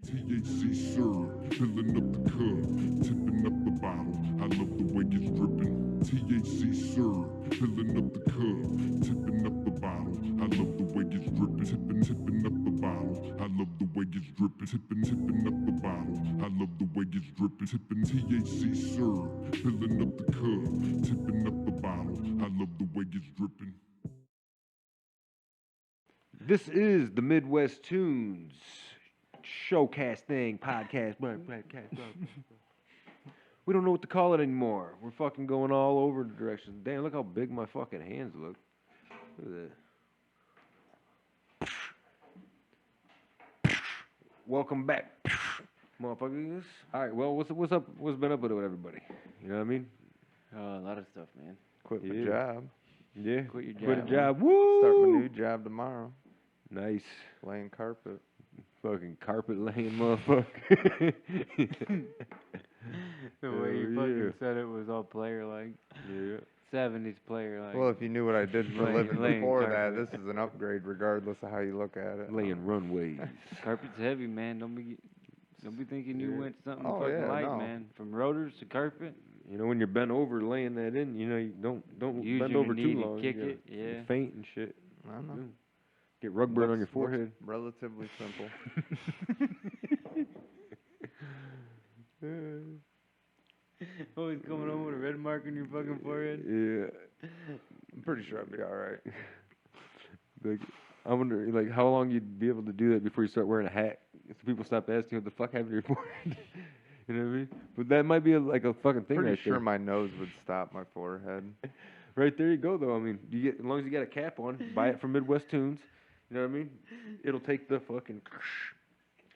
THC syrup, filling up the cup, tipping up the bottle. I love the way it's dripping. THC syrup, filling up the cup, tipping up the bottle. I love the way it's dripping. Tipping up the bottle. I love the way it's dripping. Tipping up the bottle. I love the way it's dripping. Tipping THC syrup, filling up the cup, tipping up the bottle. I love the way it's dripping. This is the Midwest Tunes showcast thing, podcast. We don't know what to call it anymore. We're fucking going all over the directions. Damn, look how big my fucking hands look. Look at that. Welcome back, motherfuckers. All right, well, what's up? What's been up with everybody? You know what I mean? A lot of stuff, man. Quit my job. Yeah. Quit your job. Quit a job. Woo! Start my new job tomorrow. Nice. Laying carpet. Fucking carpet laying motherfucker. The way you fucking said it was all player-like. Yeah. 70s player-like. Well, if you knew what I did for a living laying before that, carpet. this is an upgrade regardless of how you look at it. Laying runways. Carpet's heavy, man. Don't be thinking you went something Oh, fucking yeah, light, no. man. From rotors to carpet. You know, when you're bent over laying that in, you know, you don't Use bend your over knee too to long. kick you gotta it, yeah. faint and shit. I don't know. Get rug burn on your Looks forehead. relatively simple. Always coming home with a red mark on your fucking forehead. Yeah. I'm pretty sure I'll be all right. Like, I wonder, like, how long you'd be able to do that before you start wearing a hat. So people stop asking what the fuck happened to your forehead. You know what I mean? But that might be like a fucking thing Pretty right sure there. my nose would stop my forehead. Right there you go, though. I mean, as long as you got a cap on, buy it from Midwest Tunes. You know what I mean? It'll take the fucking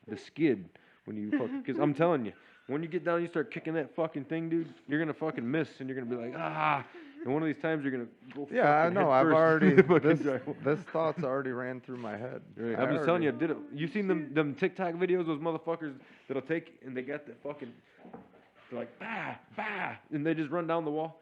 the skid when you fucking. Because I'm telling you, when you get down, you start kicking that fucking thing, dude. You're gonna fucking miss, and you're gonna be like, ah. And one of these times, you're gonna go. Yeah, I fucking know. head I've first already. into the fucking This, driveway. this thought's already ran through my head. Right. I I'm just telling you, already- did it. You seen them TikTok videos? Those motherfuckers that'll take and they got that fucking. They're like bah bah, and they just run down the wall.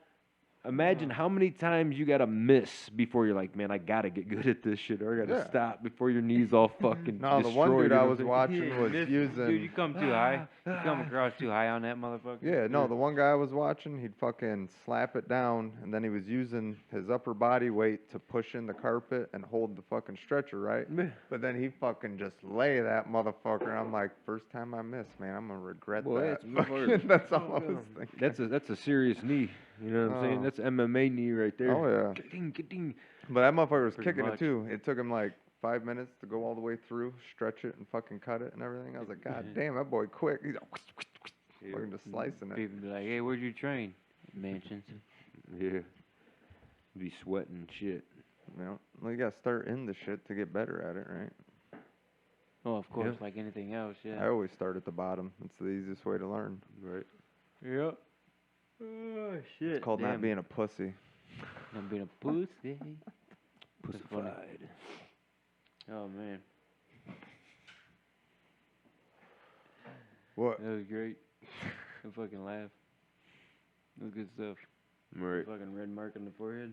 Imagine how many times you gotta miss before you're like, man, I gotta get good at this shit, or I gotta Yeah. stop before your knees all fucking. No, the one destroyed, dude you know I what was I'm saying? watching was using. Dude, you come too high. You come across too high on that motherfucker. Yeah, no, the one guy I was watching, he'd fucking slap it down, and then he was using his upper body weight to push in the carpet and hold the fucking stretcher, right? Yeah. But then he fucking just lay that motherfucker, and I'm like, first time I miss, man, I'm gonna regret Well, that. that's motherfucker- That's all I was thinking. That's a serious knee. You know what I'm saying? Oh. That's MMA knee right there. Oh, yeah. Ka-ding, ka-ding. But that motherfucker was Pretty kicking much. it too. It took him like 5 minutes to go all the way through, stretch it, and fucking cut it and everything. I was like, God damn, that boy quick. He's like, fucking just slicing it. People be like, hey, where'd you train? Mansions. Yeah. Be sweating and shit. You know, well, you gotta start in the shit to get better at it, right? Oh, of course, Yeah. like anything else, yeah. I always start at the bottom. It's the easiest way to learn. Right. Yep. Oh, shit. It's called not being a pussy. Not being a pussy. Pussified. Oh, man. What? That was great. I fucking laugh. That was good stuff. Right. Fucking red mark on the forehead.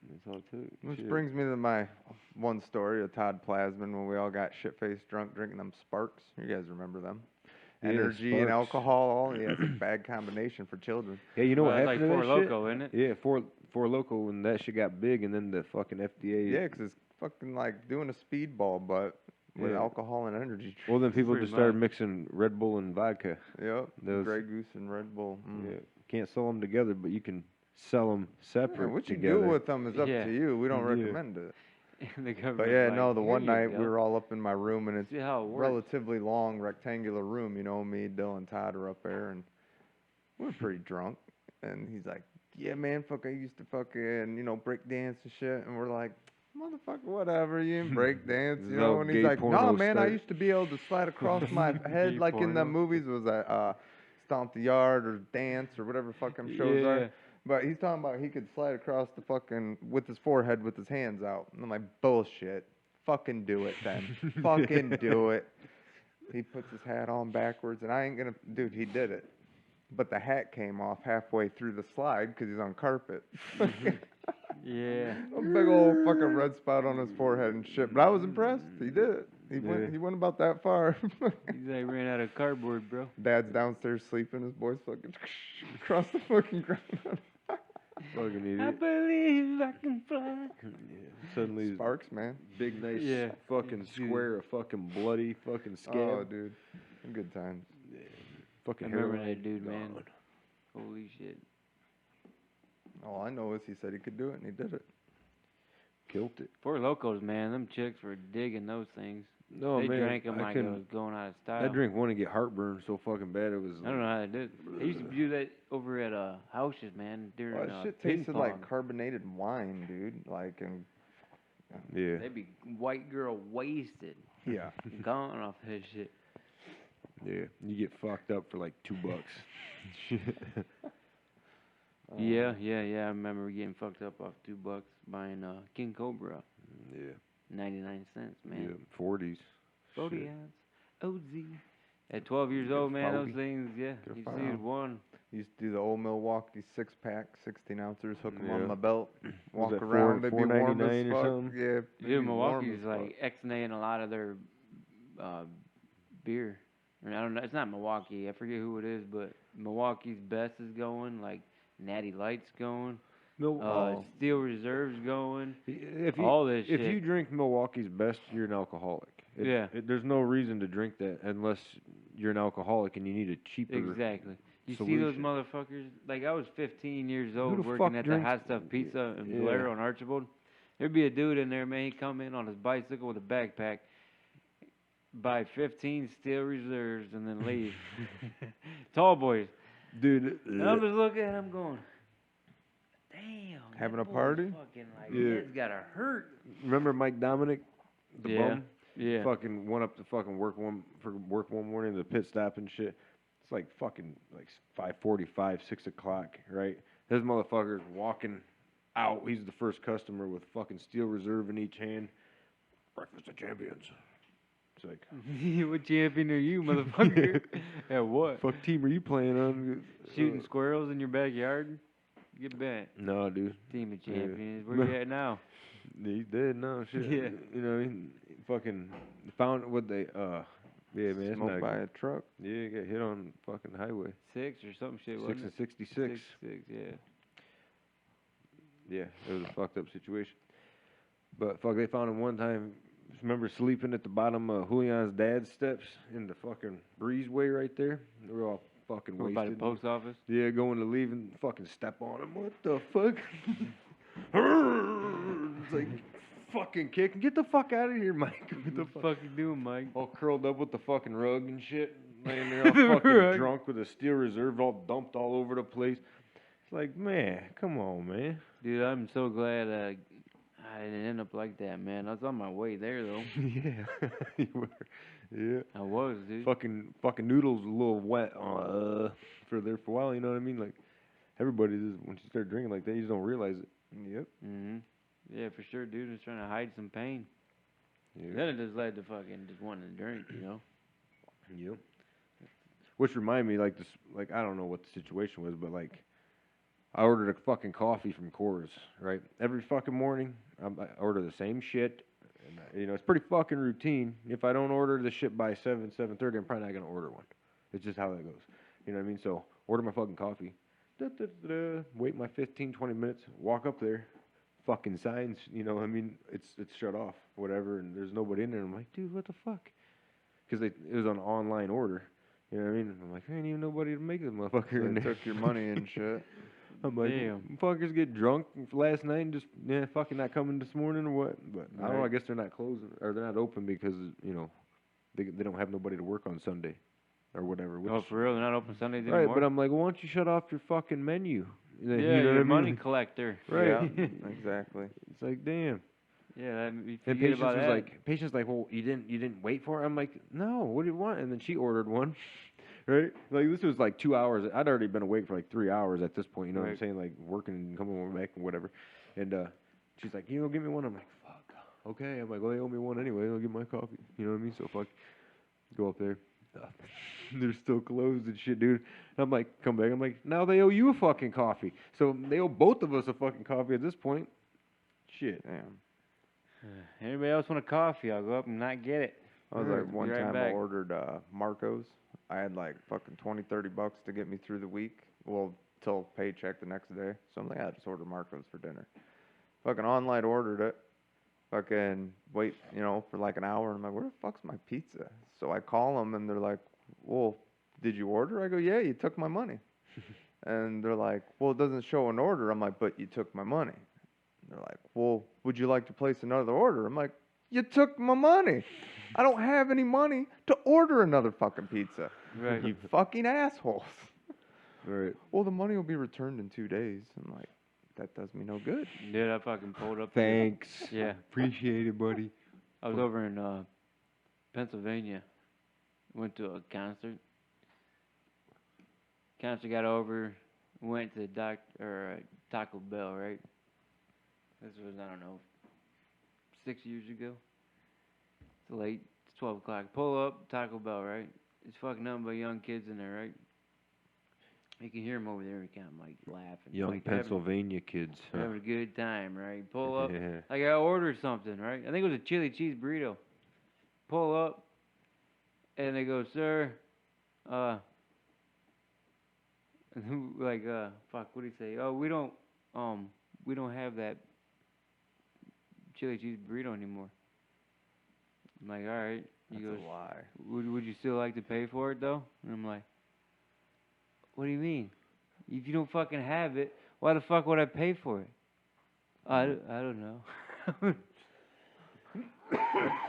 That's all it took. Which Shit. brings me to my one story of Todd Plasman when we all got shit-faced drunk drinking them Sparks. You guys remember them? Yeah, Energy and Sparks. alcohol, all yeah, it's a bad combination for children. Yeah, you know Well, what that's happened like to Four that shit? Loko, isn't it? Yeah, four Loko when that shit got big, and then the fucking FDA. Yeah, 'cause it's fucking like doing a speedball, but with Yeah. alcohol and energy. Well, then people Pretty just started much. mixing Red Bull and vodka. Yep. Those- Grey Goose and Red Bull. Mm. Yeah, can't sell them together, but you can sell them separate. Yeah, what you together. do with them is up Yeah. to you. We don't Yeah. recommend it. The government's But yeah, like, no, the "Here one you night go." we were all up in my room, and it's See how it works. relatively long, rectangular room. You know, me, Dylan, Todd are up there, and we're pretty drunk. And he's like, "Yeah, man, fuck, I used to fucking, break dance and shit." And we're like, "Motherfucker, whatever, you didn't break dance, This you is know?" how And he's gay like, "No, pornos man, I start." used to be able to slide across my head Gay like in the porno. movies. Was that Stomp the Yard or Dance or whatever fucking shows Yeah. are." But he's talking about he could slide across the fucking with his forehead with his hands out. And I'm like, bullshit. Fucking do it then. Fucking do it. He puts his hat on backwards, and I ain't gonna, dude. He did it, but the hat came off halfway through the slide because he's on carpet. Yeah. A big old fucking red spot on his forehead and shit. But I was impressed. He did it. He went about that far. He's like ran out of cardboard, bro. Dad's downstairs sleeping. His boy's fucking across the fucking ground. Fucking I idiot. believe I can fly. Yeah. Suddenly, Sparks, man. big nice Yeah. fucking Dude. square of fucking bloody fucking scab. Oh, dude. Good times. Yeah. I Fucking remember hairline that dude, man. gone. Holy shit. All I know is he said he could do it, and he did it. Killed it. Four Locos, man. Them chicks were digging those things. No, They man. drank them I like it couldn't. was going out of style. I drink one and get heartburn so fucking bad it was. I don't know how they did it. They used to do that over at houses, man, during Well, that shit ping tasted pong. like carbonated wine, dude. Like, and Yeah. They'd be white girl wasted, yeah. gone off that shit. Yeah. You get fucked up for like $2. Yeah. I remember getting fucked up off $2 buying King Cobra, Yeah. 99 cents, man. Yeah. 40s. 40 Shit. ounce OZ. At 12 years Get a old, man, those 40. things, yeah. Get a You 5 see ounce. one. Used to do the old Milwaukee 6-pack, 16 ounces, hook them Yeah. on my belt, walk that around, they'd be warm as $4.99 or fuck. something? Yeah, they'd be Dude, warm Milwaukee's as like X-naying a lot of their beer. I don't know. It's not Milwaukee. I forget who it is, but Milwaukee's Best is going. Like Natty Light's going. No. Steel Reserve's going. If you, all this if shit. you drink Milwaukee's Best, you're an alcoholic. Yeah. There's no reason to drink that unless you're an alcoholic and you need a cheaper. Exactly. You see those solution. motherfuckers? Like, I was 15 years old the working fuck at the drinks- Hot Stuff Pizza in Yeah. Blair on Archibald. There'd be a dude in there, man. He'd come in on his bicycle with a backpack, buy 15 Steel Reserves, and then leave. Tall boys. Dude. And I'm just looking at him going, damn. Having that a boy's party? Fucking like, Yeah. it's gotta hurt. Remember Mike Dominic, the Yeah. bum? Yeah. Fucking went up to fucking work one morning, the pit stop and shit. It's like fucking like 5:45, 6 o'clock, right? This motherfucker's walking out. He's the first customer with fucking Steel Reserve in each hand. Breakfast of Champions. It's like, What champion are you, motherfucker? At what? fuck team are you playing on? Shooting squirrels in your backyard? Get back. No, dude. Team of Yeah. champions. Where you at now? He's dead now. Shit. Yeah. You know, he fucking found what they. Yeah, man. It's Smoked not by good. a truck. Yeah, he got hit on fucking highway. 6 or some shit, 6 wasn't and it? 66. 6, yeah. Yeah, it was a fucked up situation. But fuck, they found him one time. Remember sleeping at the bottom of Julian's dad's steps in the fucking breezeway right there? They were all fucking Over wasted. by the post office. Yeah, going to leave and fucking step on him. What the fuck? It's like fucking kicking. Get the fuck out of here, Mike. What What the fuck you doing, Mike? all curled up with the fucking rug and shit, laying there all fucking Rug. drunk with a Steel Reserve all dumped all over the place. It's like, man, come on, man. Dude, I'm so glad I didn't end up like that, man. I was on my way there, though. Yeah, you were. Yeah. I was, dude. Fucking noodles a little wet for there for a while. You know what I mean? Like everybody just once you start drinking like that, you just don't realize it. Yep. Mm-hmm. Yeah, for sure, dude. Was trying to hide some pain. Yeah. Then it just led to fucking just wanting to drink, you know? Yep. Which remind me, like this, like I don't know what the situation was, but like I ordered a fucking coffee from Coors, right? Every fucking morning, I order the same shit. And, you know, it's pretty fucking routine. If I don't order the shit by 7:30, I'm probably not gonna order one. It's just how that goes. You know what I mean? So order my fucking coffee. Wait my 15, 20 minutes. Walk up there. Fucking signs. You know, I mean, it's shut off, whatever, and there's nobody in there. I'm like, dude, what the fuck? Because it was an online order. You know what I mean? I'm like, there ain't even nobody to make this motherfucker So in they there. took your money and shit. I'm like, Damn. fuckers get drunk last night and just fucking not coming this morning or what? But I don't know. I Right. guess they're not closing or they're not open because you know they don't have nobody to work on Sunday or whatever. Which, Oh, for real? They're not open Sundays right? anymore? But I'm like, well, why don't you shut off your fucking menu? yeah, You know what your I mean? money collector. Right. Yeah, exactly. It's like, damn. Yeah, that, you And forget Patience about was that. like, Patience like, well, you didn't wait for it. I'm like, no, what do you want? And then she ordered one, right? Like this was like 2 hours. I'd already been awake for like 3 hours at this point. You know what I'm Right. saying? Like working and coming back and whatever. And she's like, you know, give me one. I'm like, fuck. Okay. I'm like, well, they owe me one anyway. I'll get my coffee. You know what I mean? So fuck. Go up there. They're still closed and shit, dude. And I'm like, come back. I'm like, now they owe you a fucking coffee. So they owe both of us a fucking coffee at this point. Shit. Damn. Anybody else want a coffee? I'll go up and not get it. I was Sure, like, one be right time back. I ordered Marcos. I had like fucking 20, 30 bucks to get me through the week. Well, till paycheck the next day. So I'm like, I'll just order Marcos for dinner. Fucking online ordered it. Fucking wait, for like an hour. And I'm like, where the fuck's my pizza? So I call them and they're like, well, did you order? I go, yeah, you took my money. And they're like, well, it doesn't show an order. I'm like, but you took my money. And they're like, well, would you like to place another order? I'm like, you took my money. I don't have any money to order another fucking pizza. Right. You fucking assholes. Right. Well, the money will be returned in 2 days. I'm like, that does me no good. Dude, I fucking pulled up. Thanks. Yeah. Appreciate it, buddy. I was over in Pennsylvania. Went to a concert. Concert got over. Went to Taco Bell, right? This was, I don't know, 6 years ago. It's late. It's 12 o'clock. Pull up, Taco Bell, right? It's fucking nothing but young kids in there, right? You can hear them over there. You kind of like laughing. Young like Pennsylvania kids. Huh? having a good time, right? Pull up. Yeah. Like I ordered something, right? I think it was a chili cheese burrito. Pull up, and they go, sir, fuck, what do you say? Oh, we don't have that chili cheese burrito anymore. I'm like, all right. He That's goes, a lie. would you still like to pay for it though? And I'm like, what do you mean? If you don't fucking have it, why the fuck would I pay for it? I don't know.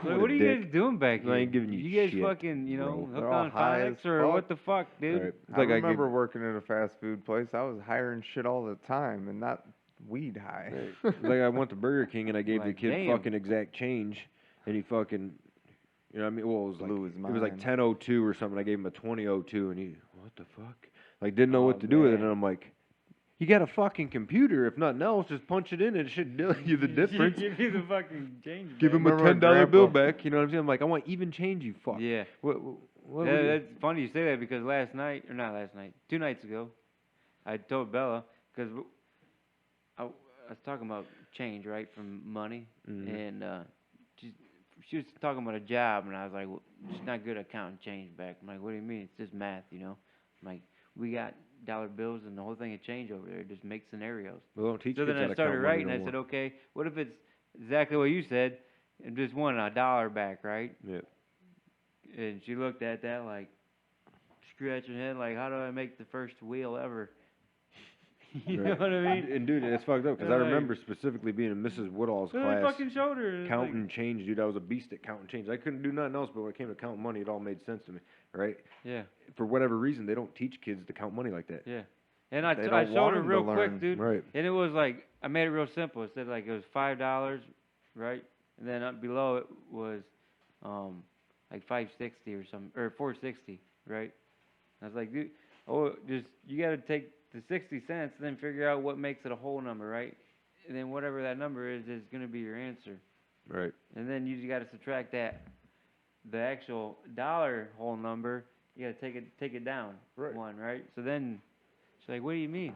Like, what are you guys doing back here? I ain't giving you You guys shit, fucking, bro. hooked They're all on high as phonics or fuck. what the fuck, dude? Right. It's I like remember working at a fast food place. I was hiring shit all the time and not weed high. It's like I went to Burger King and I gave the Like, kid damn. fucking exact change, and he fucking, what I mean? Well, it was like Blew his it was like mind. 10:02 or something. I gave him a 20:02, and he, what the fuck? Like didn't know what to do with it, man. and I'm like, you got a fucking computer. If nothing else, just punch it in, and it should tell you the difference. Give you the fucking change. Give him a Remember when $10 bill Grandpa- back. You know what I'm saying? I'm like, I want even change. You fuck. Yeah. What Yeah, we- that's funny you say that because last night, or not last night, 2 nights ago, I told Bella, because I was talking about change, right, from money, Mhm. and she was talking about a job, and I was like, well, she's not good at counting change back. I'm like, what do you mean? It's just math, I'm like, we got dollar bills and the whole thing of change over there. Just make scenarios. Well, don't teach So kids then how I to started count money writing. no I more. said, okay, what if it's exactly what you said, and just won $1 back, right? Yeah. And she looked at that like, scratching her head, like, how do I make the first wheel ever? You know Right. what I mean? And dude, it's fucked up because I Like- remember specifically being in Mrs. Woodall's Look at class. my fucking shoulder. and it's Counting change, dude. I was a beast at counting change. I couldn't do nothing else, but when it came to counting money, it all made sense to me, right? Like, yeah, For whatever reason, they don't teach kids to count money like that. yeah. And I They showed don't want her 'em to real learn. quick, dude. Right. And it was like, I made it real simple. It said like it was $5, right? And then up below it was like $5.60 or something, or $4.60, right? I was like, dude, you got to take the 60 cents and then figure out what makes it a whole number, right? And then whatever that number is going to be your answer. Right. And then you just got to subtract that, the actual dollar whole number. You got to take it down Right. one, right? So then she's like, "What do you mean?"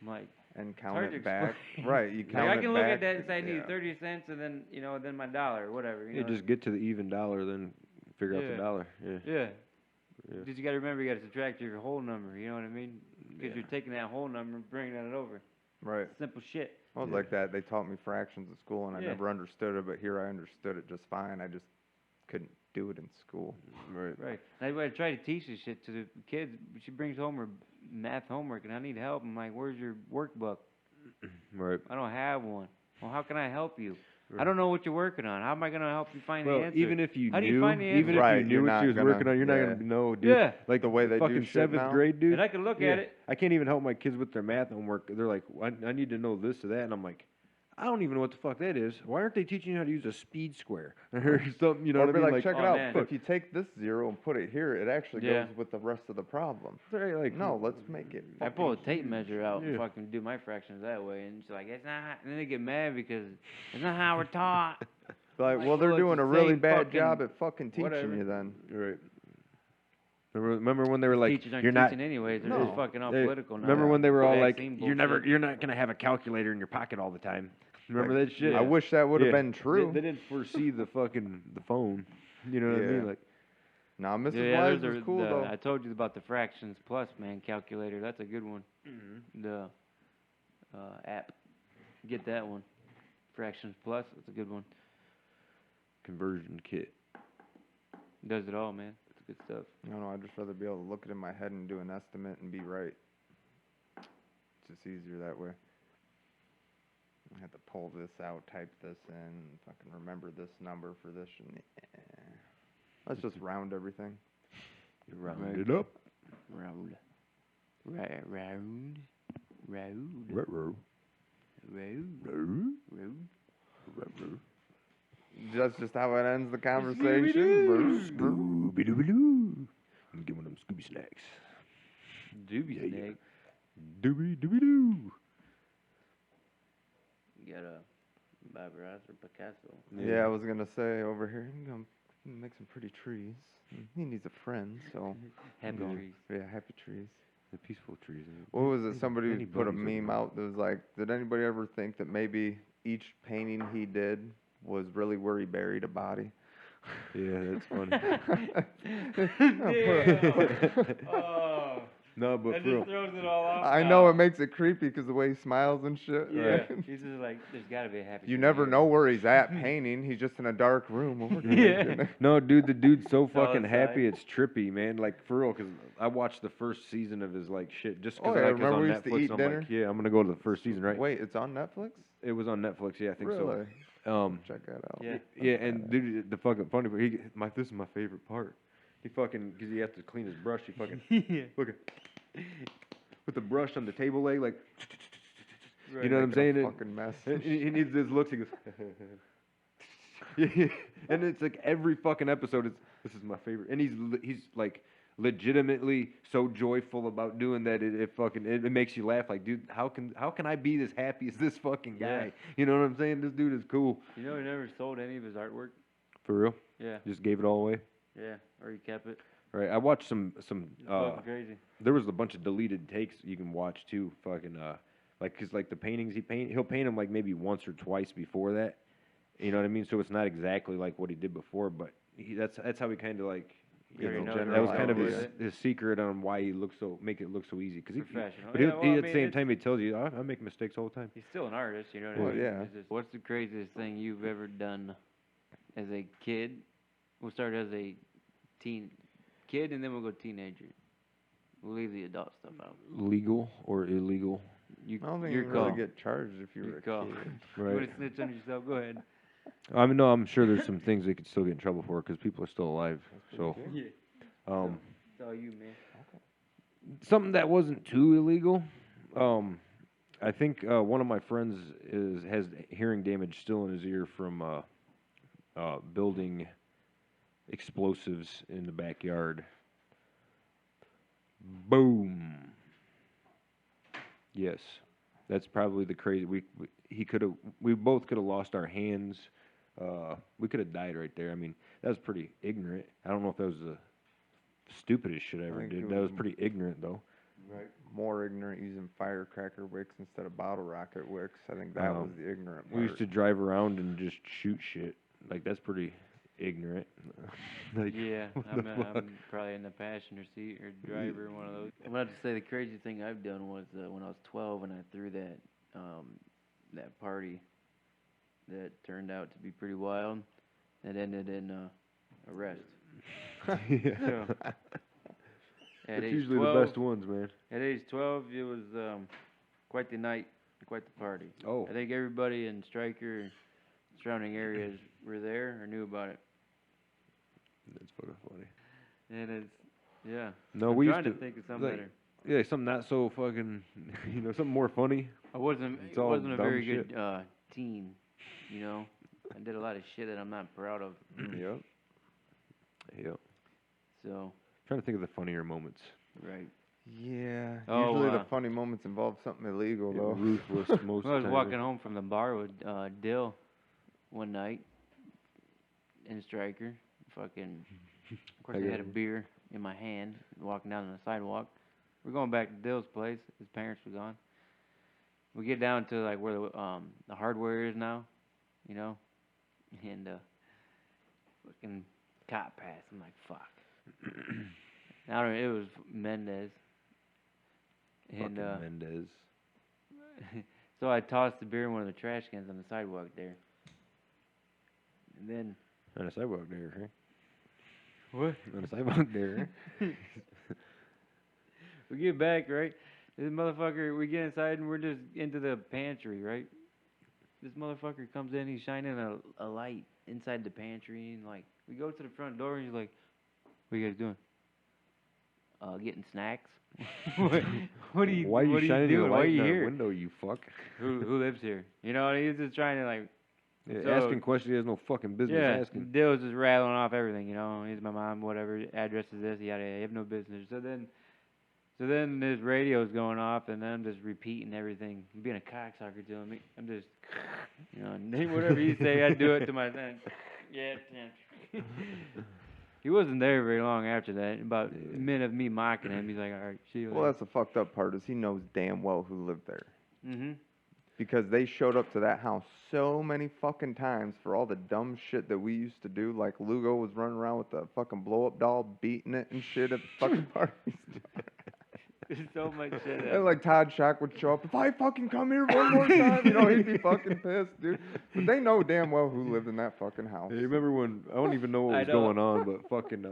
I'm like, And hard count to it back. explain. Right, you like count I it can look back. at that and say I need yeah. 30 cents, and then then my dollar or whatever. You Yeah, know? just get to the even dollar, then figure out Yeah. the dollar. Yeah. Yeah. Yeah. Just you got to remember, you got to subtract your whole number. You know what I mean? Because Yeah. you're taking that whole number and bringing it over. Right. Simple shit. I was Yeah. like that. They taught me fractions at school, and I Yeah. never understood it. But here, I understood it just fine. I just couldn't do it in school. Right. Right. And I try to teach this shit to the kids. She brings home her math homework, and I need help. I'm like, "Where's your workbook?" Right. I don't have one. Well, how can I help you? I Right. don't know what you're working on. How am I going to help you find the Well, answer? even if you How do you knew, find the even answer? if you Right, knew you're what she not was gonna- working on, you're not yeah. gonna know, dude. Yeah. Like The way they do fucking shit seventh now. grade, dude. And I can look Yeah. at it. I can't even help my kids with their math homework. They're like, I need to know this or that, and I'm like, I don't even know what the fuck that is. Why aren't they teaching you how to use a speed square or something? You know Or what I be mean? like, check it oh, out. man. If you take this zero and put it here, it actually Yeah. goes with the rest of the problem. They're like, No, let's make it. I pull a tape measure out and Yeah. fucking do my fractions that way, and she's like, "It's not." how-" And then they get mad because it's not how we're taught. Like, Like, well, they're well, it's doing the a really same bad fucking job at fucking teaching whatever. you then. right. Remember when they were like, Teachers aren't you're not. teaching anyways. They're No. just fucking all They- political now. Remember when they were all like, Vaccine you're bullshit. you're not gonna have a calculator in your pocket all the time. Remember Like, that shit? I wish that would have Yeah. been true. They didn't foresee the phone. You know what I mean? Yeah. Like, Nah, Mrs. Yeah, Wise there's was cool though. I told you about the Fractions Plus, man, calculator. That's a good one. The app. Get that one. Fractions Plus, that's a good one. conversion kit. Does it all, man. It's good stuff. I don't know. I'd just rather be able to look it in my head and do an estimate and be right. It's just easier that way. I have to pull this out, type this in, fucking remember this number for this. And let's just round everything. You round it up. Round. Round. Round. Round. Ruh-roh. Round. Ruh. Round. Ruh-roh. That's just how it ends the conversation. Scooby-Doo. Give me them Scooby snacks. Doobie Yeah, snake. Doobie-dooby-doo. You got a Barbaros or Picasso. Yeah, I was gonna say over here, I'm gonna make some pretty trees. He needs a friend, so Happy I'm going- trees. Yeah, happy trees. The peaceful trees. What was it? Somebody Any put a buddies over meme there? out that was like, did anybody ever think that maybe each painting he did was really where he buried a body? Yeah, that's funny. Oh, No, but that for real. just throws it all off. I know it makes it creepy because the way he smiles and shit. Yeah, right? he's just like, there's got to be a happy. You tree never here. know where he's at painting. He's just in a dark room. Yeah. No, dude, the dude's so It's all fucking happy, inside. it's trippy, man. Like, for real, because I watched the first season of his, like, shit. Just Oh, because yeah, I was remember on we used to Netflix, eat I'm dinner? like, yeah, I'm going to go to the first season, right? Wait, it's on Netflix? It was on Netflix, yeah, I think Really? so. Check that out. Yeah. Yeah, and dude, the fucking funny part, this is my favorite part. He fucking, because he has to clean his brush, he fucking, Yeah. look at, with the brush on the table leg, like, Right. you know what I'm Making saying? a fucking mess. And he needs this looks, he goes, yeah, and it's like every fucking episode, this is my favorite. And he's like legitimately so joyful about doing that, it makes you laugh. Like, dude, how can I be this happy as this fucking guy? Yeah. You know what I'm saying? This dude is cool. You know, he never sold any of his artwork. For real? Yeah. Just gave it all away. Yeah. Or he kept it. Right. I watched some It's fucking crazy. there was a bunch of deleted takes you can watch too. Fucking like, cause like the paintings he'll paint them like maybe once or twice before that. You know what I mean? So it's not exactly like what he did before, but that's how he kind of like, you Yeah, you know, know that was the kind of idea. his secret on why he make it look so easy. Cause Professional. but Yeah, he well, at I the mean, same it's- time he tells you I make mistakes all the time. He's still an artist, you know what Well, I mean? yeah. It's just- what's the craziest thing you've ever done as a kid? We'll start as a kid, and then we'll go teenager. We'll leave the adult stuff out. Legal or illegal, You, I don't think your you call. really get charged if you Your were a call. kid. You right? want to snitch on yourself? Go ahead. I mean, no, I'm sure there's some things they could still get in trouble for because people are still alive. So, Yeah. It's all you, man. something that wasn't too illegal. I think one of my friends has hearing damage still in his ear from building explosives in the backyard. Boom. Yes, that's probably the crazy. We both could have lost our hands. We could have died right there. I mean, that was pretty ignorant. I don't know if that was the stupidest shit I ever think did. it That was was- pretty ignorant though. Right. More ignorant using firecracker wicks instead of bottle rocket wicks. I think that was the ignorant part. We used to drive around and just shoot shit. Like, that's pretty ignorant. Like, Yeah, what I'm, the fuck? I'm probably in the passenger seat or driver, one of those. I'm about to say the crazy thing I've done was when I was 12 and I threw that party that turned out to be pretty wild. That ended in arrest. Yeah. At It's age usually 12, the best ones, man. At age 12, it was quite the night, quite the party. Oh. I think everybody in Stryker and surrounding areas were there or knew about it. That's fucking funny. And it's, yeah. No, I'm we trying used to to think of something like, better. yeah, something not so fucking, something more funny. I wasn't. It's I all wasn't a dumb very shit. good teen. You know, I did a lot of shit that I'm not proud of. Yep. Yep. So, Trying to think of the funnier moments. right. Yeah. Oh, Usually the funny moments involve something illegal, though. Ruthless most I was of the time. walking home from the bar with Dill one night in Stryker. Fucking, of course, I had a beer in my hand, walking down on the sidewalk. We're going back to Dill's place. His parents were gone. We get down to like where the hardware is now, you know, and fucking cop passed. I'm like, fuck. I don't know. It was Mendez. And Fucking Mendez. so I tossed the beer in one of the trash cans on the sidewalk there. And then On the sidewalk there, huh? what? On the sidewalk there. We get back, right? This motherfucker, we get inside and we're just into the pantry, right? This motherfucker comes in, he's shining a light inside the pantry, and like, we go to the front door and he's like, what are you guys doing? Getting snacks. what are you? Why are you what shining doing? your Why are light you in our here? window, you fuck? Who lives here? You know, and he's just trying to like. Yeah, So- asking questions he has no fucking business Yeah, asking. Dale's just rattling off everything. You know, he's my mom, whatever. Address is this, yada yada. You have no business. So then this radio's going off, and then I'm just repeating everything, being a cocksucker to him. I'm just, you know, whatever you say, I do it to my son. Yeah. He wasn't there very long after that. About a minute of me mocking him, he's like, "All right, see you Well, later." that's the fucked up part is he knows damn well who lived there. Mm-hmm. Because they showed up to that house so many fucking times for all the dumb shit that we used to do. Like Lugo was running around with the fucking blow up doll, beating it and shit at the fucking parties. There's so much shit. And like Todd Shock would show up, if I fucking come here one more time, you know, he'd be fucking pissed, dude. But they know damn well who lived in that fucking house. Hey, remember when, I don't even know what I was know. going on, but fucking,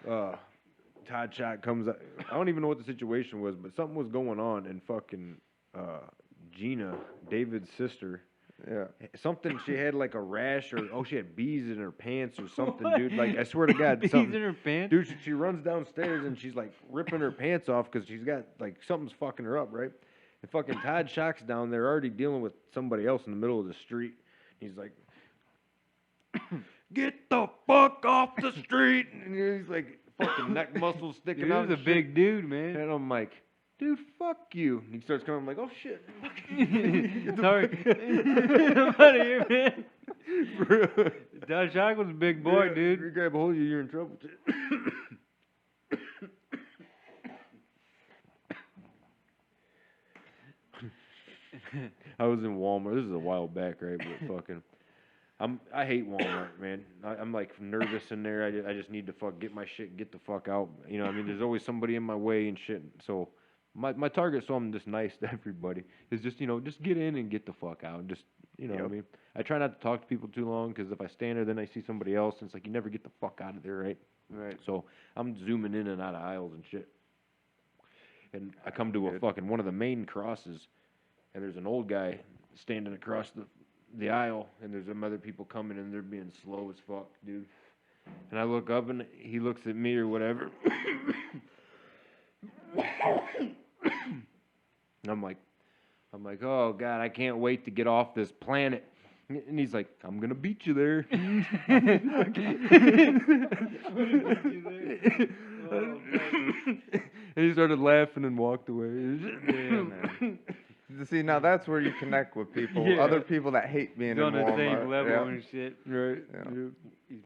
Todd Shot comes out. I don't even know what the situation was, but something was going on, and fucking, Gina, David's sister, Yeah. something, she had like a rash, or, she had bees in her pants or something, What? dude. Like, I swear to God, Bees something. in her pants. Dude, she runs downstairs and she's like ripping her pants off because she's got like something's fucking her up, right? And fucking Todd Shock's down there already dealing with somebody else in the middle of the street. He's like, "Get the fuck off the street!" And he's like, fucking neck muscles sticking Dude, out. he was a and big shit. dude, man. And I'm like, "Dude, fuck you!" And he starts coming. I'm like, "Oh shit!" Sorry. I'm out of here, man. Todd Shock was a big boy, Yeah, dude. You grab a hold of you, you're in trouble. I was in Walmart. This is a while back, right? But fucking, I hate Walmart, man. I'm like nervous in there. I just need to get my shit, get the fuck out. You know, what I mean, there's always somebody in my way and shit. So my target, so I'm just nice to everybody, is just, just get in and get the fuck out. Just, what I mean. I try not to talk to people too long because if I stand there, then I see somebody else, and it's like you never get the fuck out of there, right? Right. So I'm zooming in and out of aisles and shit. And I come to a fucking one of the main crosses, and there's an old guy standing across the aisle, and there's some other people coming, and they're being slow as fuck, dude. And I look up, and he looks at me or whatever. And I'm like, oh God, I can't wait to get off this planet. And he's like, I'm gonna beat you there. And he started laughing and walked away. Man. See, now that's where you connect with people, Yeah. other people that hate being He's on in the Walmart. same level Yeah. and shit. Right. Yeah.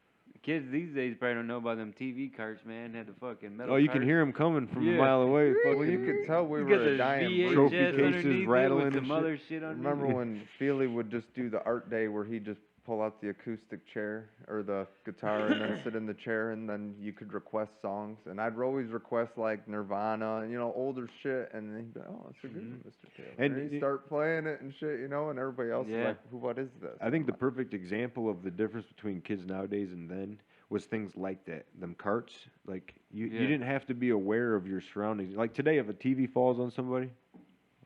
Kids these days probably don't know about them TV carts, man. Had the fucking metal Oh, you can carts. hear him coming from a Yeah. mile away. Well, you could tell we You were got a the dying breed. Trophy VHS cases underneath it rattling with and some other shit on Remember when Feely would just do the art day where he'd just pull out the acoustic chair or the guitar and then sit in the chair and then you could request songs. And I'd always request like Nirvana and, older shit. And then he'd be like, oh, that's a good one, Mr. Taylor. And And he'd it- start playing it and shit, and everybody else Yeah. is like, what is this? I think the perfect example of the difference between kids nowadays and then was things like that. Them carts, like you Yeah. didn't have to be aware of your surroundings. Like today, if a TV falls on somebody,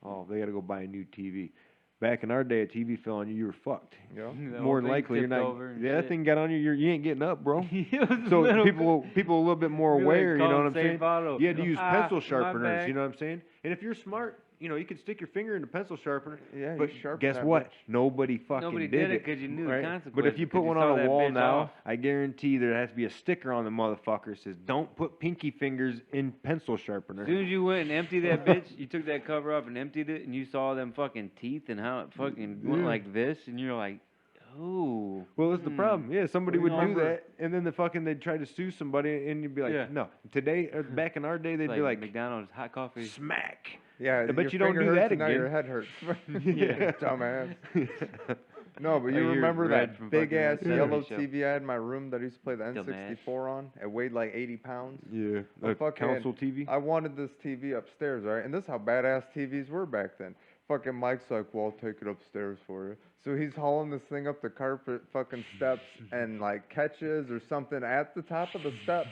oh, they got to go buy a new TV. Back in our day, a TV fell on you, you were fucked. Yeah. The More whole than thing likely, you're tipped not. over and Yeah, that shit. thing got on you. You ain't getting up, bro. It was So metal people a little bit more Really aware. You know call what I'm safe saying? auto. You had to use Ah, pencil my sharpeners. bad. You know what I'm saying? And if you're smart, you could stick your finger in the pencil sharpener. Yeah, you But sharpen guess that what? bitch. Nobody fucking Nobody did did it 'cause you knew the right? consequences, But if you 'cause put you one saw on that a wall bitch now, off. I guarantee there has to be a sticker on the motherfucker that says, "Don't put pinky fingers in pencil sharpener." As soon as you went and emptied that bitch, you took that cover off and emptied it, and you saw them fucking teeth and how it fucking went Yeah. like this, and you're like, oh. Well, that's the problem. Yeah, somebody Well, would you do remember- that, and then they'd try to sue somebody, and you'd be like, Yeah. "No." Today, back in our day, they'd be like, McDonald's hot coffee. "Smack." Yeah, I bet your you don't finger do hurts that and now again. your head hurts. Yeah. Dumbass. No, but I you hear remember Red that from big fucking ass 70 yellow show. TV I had in my room that I used to play the Dumbass. N64 on? It weighed like 80 pounds. Yeah. Well, A fucking- console TV. I wanted this TV upstairs, right? And this is how badass TVs were back then. Fucking Mike's like, well, I'll take it upstairs for you. So he's hauling this thing up the carpet fucking steps and like catches or something at the top of the steps.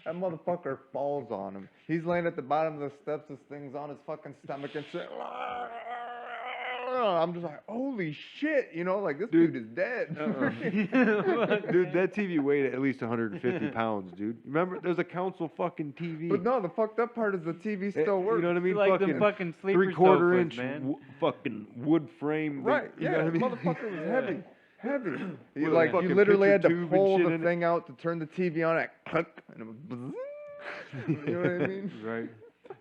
That motherfucker falls on him. He's laying at the bottom of the steps. This thing's on his fucking stomach and shit. I'm just like, holy shit, you know, like this dude is dead. Dude, that TV weighed at least 150 pounds, dude. Remember, there's a console fucking TV. But no, the fucked up part is the TV still You works. know what I mean? Like fucking them fucking sleeper 3/4 sofas, inch man. fucking wood frame. Right, you yeah, know what I mean? motherfucker was heavy. Heavy. You, With a like, you fucking literally picture had to tube and pull shit the in it. thing out to turn the TV on, and click, and it was bzzz. You know what I mean? Right.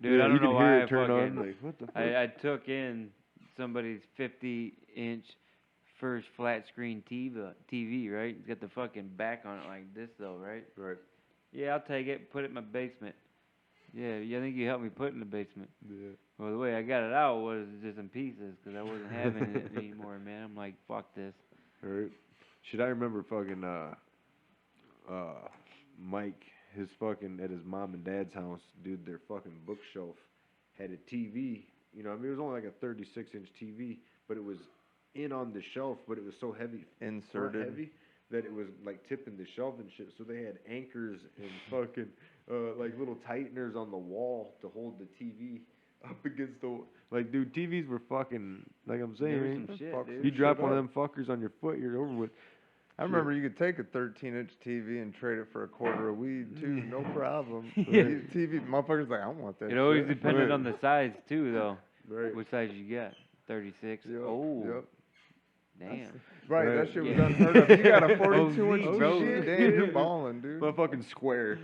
Dude, Yeah, I you don't know can why hear I it turn fucking... on. Like, what the fuck? I took in somebody's 50-inch first flat screen TV, right? It's got the fucking back on it like this, though, right? Right. Yeah, I'll take it. Put it in my basement. Yeah, I think you helped me put it in the basement. Yeah. Well, the way I got it out was just in pieces because I wasn't having it anymore, man. I'm like, fuck this. Right. Shit, I remember fucking Mike, his fucking at his mom and dad's house, dude, their fucking bookshelf had a TV. You know, I mean, it was only like a 36-inch TV, but it was in on the shelf, but it was so heavy, front Inserted. heavy, that it was like tipping the shelf and shit. So they had anchors and fucking like little tighteners on the wall to hold the TV up against the. Like, dude, TVs were fucking, like I'm saying, There was man, some shit, fuck dude. you drop shit one of up. them fuckers on your foot, you're over with. I remember you could take a 13-inch TV and trade it for a quarter of weed too, no problem. Yeah. TV, motherfuckers like, I don't want that. It always shit. depended on the size, too, though. Right. What size you got? 36? Yep, Oh, yep. damn. Right, Right. that shit was Yeah. unheard of. You got a 42-inch OZ, bro. TV, damn, you're balling, dude. Motherfucking square.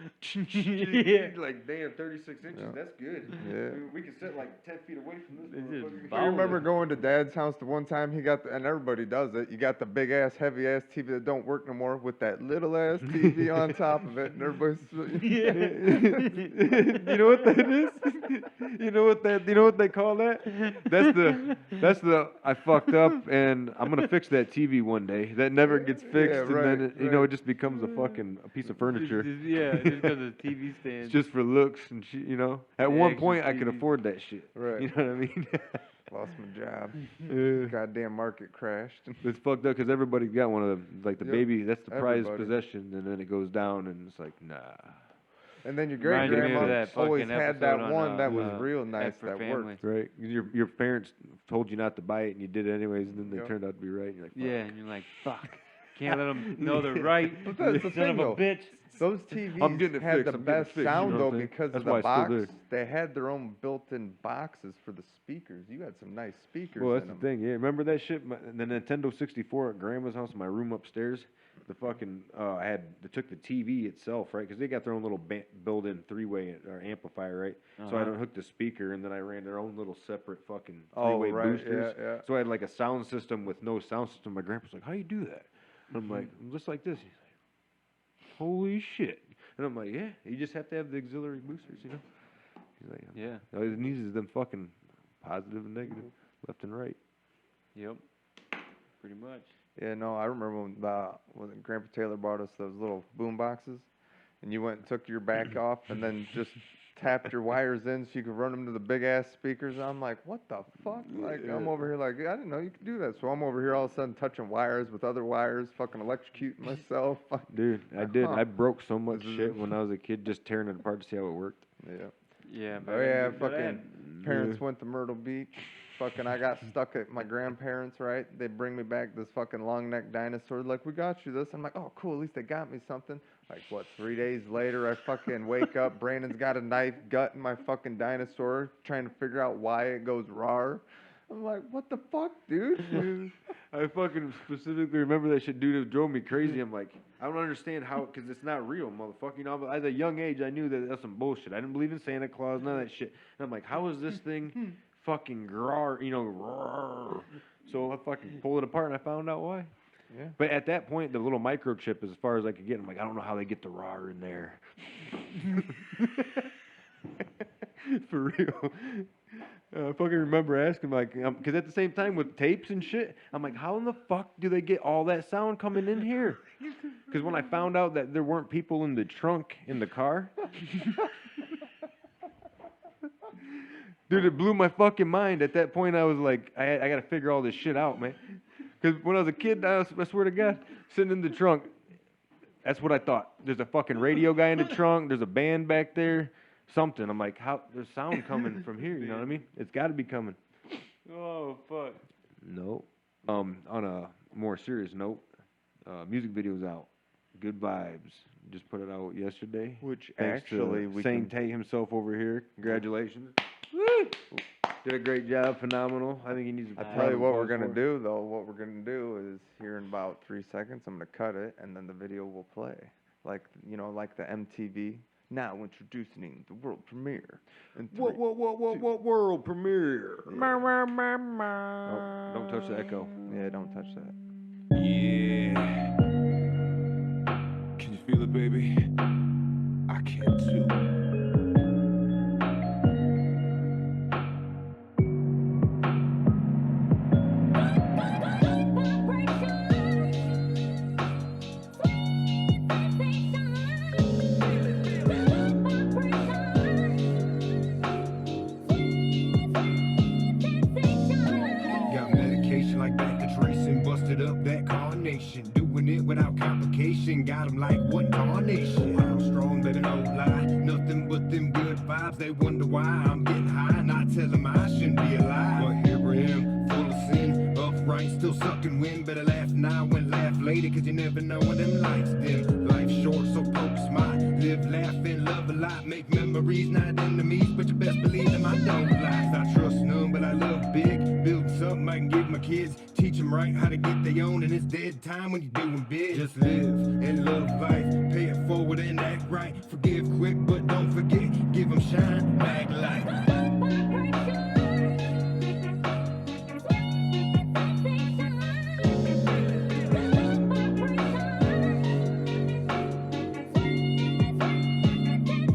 Yeah. Like, damn, 36 inches, Yeah. that's good. Yeah. Dude, we can sit like 10 feet away from this It's just motherfucker. I remember Baller. going to Dad's house the one time he got, and everybody does it. You got the big ass, heavy ass TV that don't work no more with that little ass TV on top of it, and everybody's. You know what that is? You know what they call that? That's the I fucked up and I'm gonna fix that TV one day. That never gets fixed, Yeah, and right, then it, you know right. it just becomes a piece of furniture. Yeah, just because of the TV stand. It's just for looks and shit, you know. At The one extra point I could TV. afford that shit. Right. You know what I mean? Lost my job. Yeah. Goddamn market crashed. It's fucked up because everybody's got one of them. Like the Yep. baby, that's the prized Everybody. possession, and then it goes down, and it's like, nah. And then your great Reminds me of grandma that always fucking had that episode on, one that was uh, real nice F for that Family. worked. Right? Your parents told you not to buy it, and you did it anyways, and then they Yep. turned out to be right. And you're like, fuck. Yeah, and you're like, fuck. Can't let them know they're right. But that's the Son thing, of a though. bitch. Those I'm getting TVs it had fixed, the I'm getting it best fixed, you sound know though what I'm saying? because That's of the why it's still box. there. They had their own built-in boxes for the speakers. You had some nice speakers. Well, that's in the 'em. thing. Yeah, remember that shit? The Nintendo 64 at Grandma's house, in my room upstairs. The fucking they took the TV itself, right? Because they got their own little built-in three-way amplifier, right? So I Uh-huh. unhooked the speaker, and then I ran their own little separate fucking Oh, three-way right, boosters. yeah, yeah. So I had like a sound system with no sound system. My grandpa's like, "How you do that?" And I'm like, "Just like this." He's like, "Holy shit!" And I'm like, "Yeah, you just have to have the auxiliary boosters, you know." He's like, Yeah. All it needs is them fucking positive and negative, left and right. Yep. Pretty much. Yeah, no, I remember when Grandpa Taylor bought us those little boom boxes, and you went and took your back off, and then just tapped your wires in so you could run them to the big ass speakers. And I'm like, what the fuck? Like, I'm over here like, I didn't know you could do that. So I'm over here all of a sudden touching wires with other wires, fucking electrocuting myself. Dude, I did. Huh. I broke so much shit when I was a kid, just tearing it apart to see how it worked. Yeah. Yeah. Oh yeah, but I fucking parents went to Myrtle Beach. Fucking, I got stuck at my grandparents, right? They bring me back this fucking long necked dinosaur. Like, we got you this. I'm like, oh, cool. At least they got me something. Like, what, 3 days later, I fucking wake up. Brandon's got a knife gutting my fucking dinosaur, trying to figure out why it goes rawr. I'm like, what the fuck, dude? I fucking specifically remember that shit, dude. It drove me crazy. I'm like, I don't understand how, because it's not real, motherfucker. You know, but at a young age, I knew that that's some bullshit. I didn't believe in Santa Claus, none of that shit. And I'm like, how is this thing fucking roar, you know, roar? So I fucking pulled it apart and I found out why. Yeah. But at that point, the little microchip, as far as I could get, I'm like, I don't know how they get the roar in there. For real. fucking remember asking, like, because at the same time with tapes and shit, I'm like, how in the fuck do they get all that sound coming in here? Because when I found out that there weren't people in the trunk in the car, dude, it blew my fucking mind. At that point, I was like, I got to figure all this shit out, man. Because when I was a kid, I swear to God, sitting in the trunk, that's what I thought. There's a fucking radio guy in the trunk. There's a band back there. Something. I'm like, how? There's sound coming from here. You know what I mean? It's got to be coming. Oh fuck. No. On a more serious note, music video's out. Good Vibes. Just put it out yesterday. Which Thanks actually to we Saint can. Tay himself over here. Congratulations. Woo! Did a great job. Phenomenal. I think he needs. I tell you what we're gonna do though. What we're gonna do is here in about 3 seconds, I'm gonna cut it, and then the video will play. Like like the MTV. Now introducing the world premiere. In three, What world premiere? Yeah. Oh, don't touch the echo. Yeah, don't touch that. Yeah. Can you feel it, baby? I can too. Got medication like back to tracing, busted up that carnation, doing it without complication. Got 'em like what carnation? I'm strong, baby, no lie. Nothing but them good vibes. They wonder why I'm getting high. Not tell 'em I shouldn't be alive. But here I am, full of sin, upright, still sucking wind. Better laugh now and laugh later, 'cause you never know when them lights dim. Life's short, so poke smart. Live, laugh, and love a lot. Make memories, not enemies, but you best believe them I don't lie. I trust none, but I love big. Build something I can give my kids. Teach them right how to get their own, and it's dead time when you're doing big. Just live and love life. Pay it forward and act right. Forgive quick, but don't forget. Give them shine, mag light.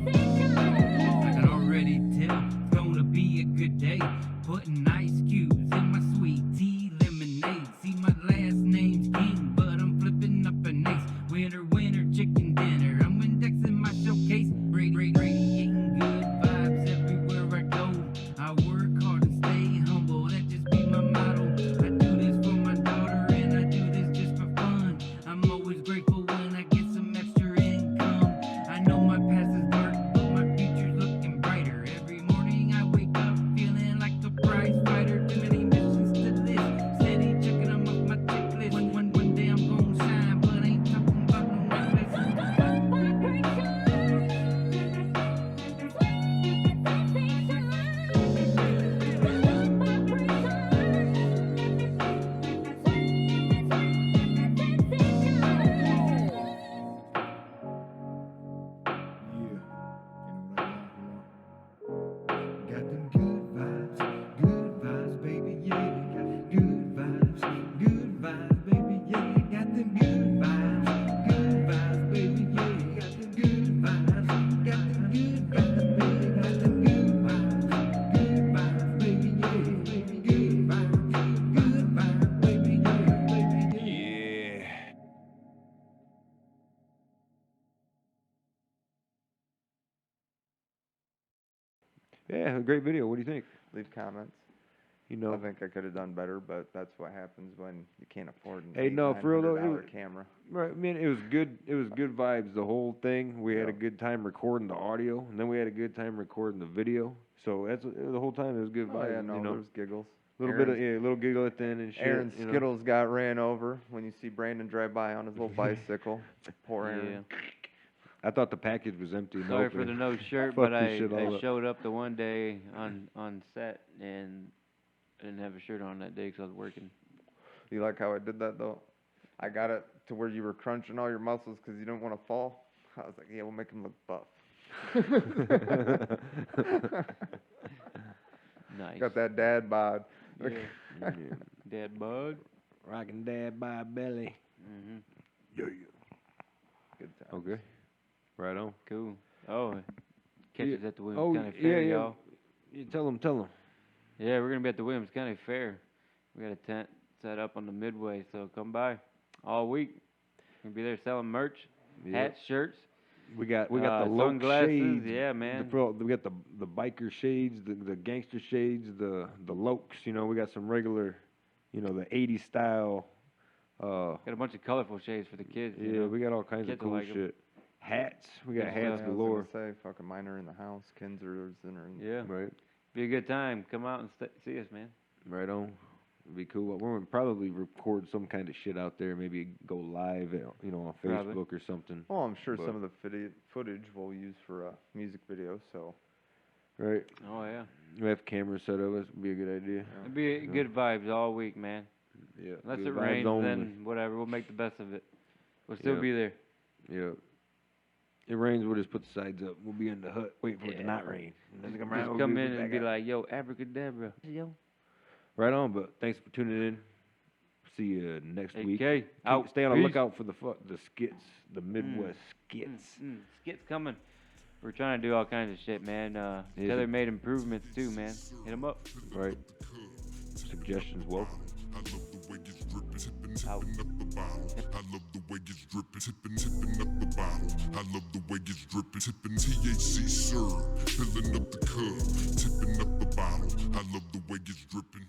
I can already tell it's gonna be a good day. Putting ice cubes in my sweet tea lemonade. See, my last name's King, but I'm flipping up an ace. Winner, winner, chicken dinner. I'm indexing my showcase. Radiating good vibes everywhere I go. I work hard and stay humble. That just be my motto. I do this for my daughter and I do this just for fun. I'm always grateful when I get some extra income. I know my past is dark, but my future's looking brighter. Every morning I wake up feeling like a prize fighter. Too many missions to list, steady checking them off my checklist. One day I'm gonna shine, but ain't talking about no necklace. Got them good vibes, baby, yeah. Got good vibes, baby, yeah. Got them good vibes, baby, yeah. Got them good vibes, baby. Got them good vibes, baby, yeah. Good vibes, baby, yeah. Yeah. Yeah, a great video. What do you think? Leave comments. You know, I think I could have done better, but that's what happens when you can't afford an Hey, no, for real though, it $800 was- camera. right? I mean, it was good. It was good vibes. The whole thing. We had a Yeah. good time recording the audio, and then we had a good time recording the video. So that's the whole time. It was good Oh, vibes. yeah, no, you there know, was giggles. little bit of little giggle at the end and shit. Aaron you know. Skittles got ran over when you see Brandon drive by on his little bicycle. Poor Aaron. I thought the package was empty. and Sorry open. for the no shirt, Fuck but this shit all I up. showed up the one day on set and I didn't have a shirt on that day because I was working. You like how I did that though? I got it to where you were crunching all your muscles because you didn't want to fall. I was like, yeah, we'll make him look buff. Nice. Got that dad bod. Yeah. Dad bud. Rocking dad by belly. Mm-hmm. Yeah. Good time. Okay. Right on. Cool. Oh, catch Yeah. us at the Oh, Williams County yeah, Fair, yeah. y'all. You tell him. Yeah, we're gonna be at the Williams County Fair. We got a tent set up on the Midway, so come by all week. We'll be there selling merch, hats, shirts. We got the Loke sunglasses. shades. Yeah, man. We got the biker shades, the gangster shades, the Lokes. You know, we got some regular, you know, the '80s style. Got a bunch of colorful shades for the kids. you Yeah, know. we got all kinds of Kids will cool like 'em. shit. Hats. We got Yeah, hats I was galore. gonna say, fucking mine are in the house. Kinzer's in her. Yeah, Right. be a good time. Come out and see us, man. Right on. It'd be cool. We're gonna probably record some kind of shit out there. Maybe go live, you know, on Probably. Facebook or something. Well, I'm sure But- some of the footage we'll use for a music video. So Right. Oh yeah, We have cameras set up. That'd be a good idea. it'd be Yeah. good vibes all week, man. Yeah. Unless good it vibes rains, only. then whatever. We'll make the best of it. We'll still Yeah. be there. Yeah. It rains, we'll just put the sides up. We'll be in the hut waiting for it to Yeah. not rain. And then Just we'll come be in and back be out. like, "Yo, abracadabra." Yo. Right on, but thanks for tuning in. See you next week. AK, out. Stay on the Peace. lookout for the skits, the Midwest skits. Skits coming. We're trying to do all kinds of shit, man. Yeah. Taylor made improvements too, man. Hit them up. Right. Suggestions welcome. I love the way it's dripping, Out. tipping up the bottle. I love the way it's dripping, tipping up the bottle. I love the way it's dripping, tipping THC syrup, filling up the cup, tipping up the bottle. I love the way it's dripping.